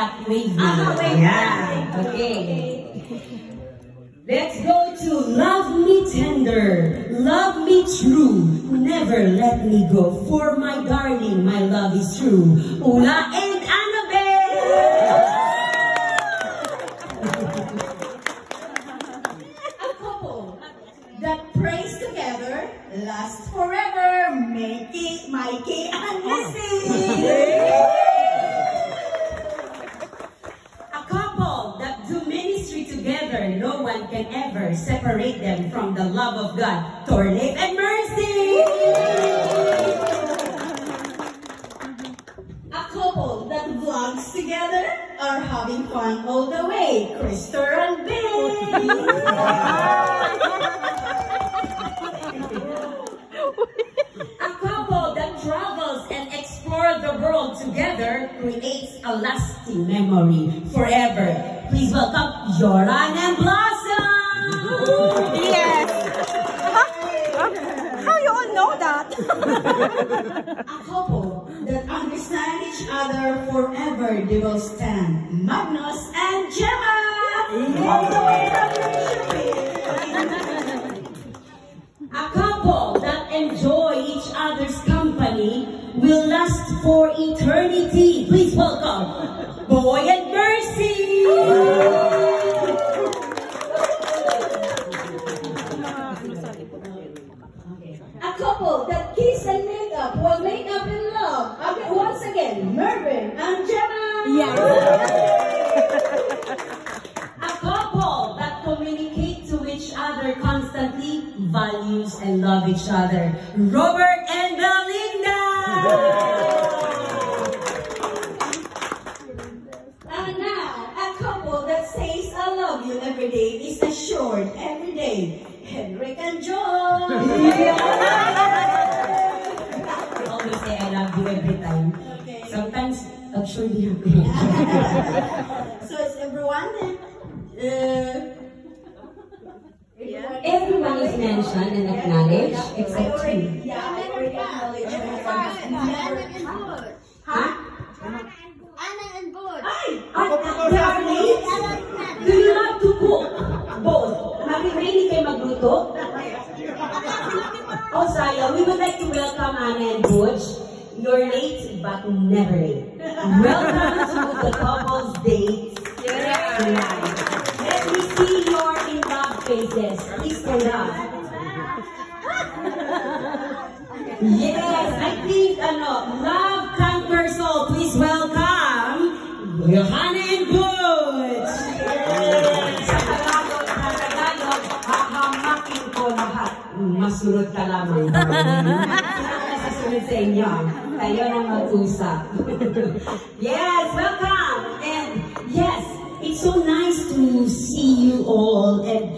up waving. Wave. Yeah, okay. Let's go to love me tender, love me true, never let me go, for my darling, my love is true. Ula and Annabelle! A couple that prays together, lasts forever, Mikey and Missy. A couple that do ministry together, no one can ever separate them from the love of God. Tornate and Mercy! A couple that vlogs together are having fun all the way, Krister and Bill. A couple that travels and explores the world together creates a lasting memory forever. Please welcome Joran and Blossom! Yes! How you all know that? A couple that understand each other forever, they will stand, Magnus and Gemma! All the way from A couple that enjoy each other's company will last for eternity. Please welcome Boy and Mercy! A couple that kiss and make up while made up in love. Once again, Mervin and Gemma! Yes! A couple that communicate to each other constantly, values and love each other. Robert and Belinda! And now, a couple that says I love you every day is assured every day. Henrik and John! I always say I love you every time. Okay. Sometimes, actually, So is everyone? everyone is mentioned and acknowledged except you. Yeah, I already acknowledged everyone. Huh? Anna and Bud. They are late? Do you love to cook? Both. Hindi kayo magluto? Oh, sayang. We would like to welcome Anna and Butch. You're late, but never late. Welcome to the couple's date tonight. Let me see your in-love faces. Please stand up. Yes, I think, love conquers all. Please welcome Johanna and Butch. Sa Tagalog, hahamakin ko lahat. Masunod ka lamang. Sasunod sa inyo. Kayo na mag-usap. Yes, welcome. And yes, it's so nice to see you all. And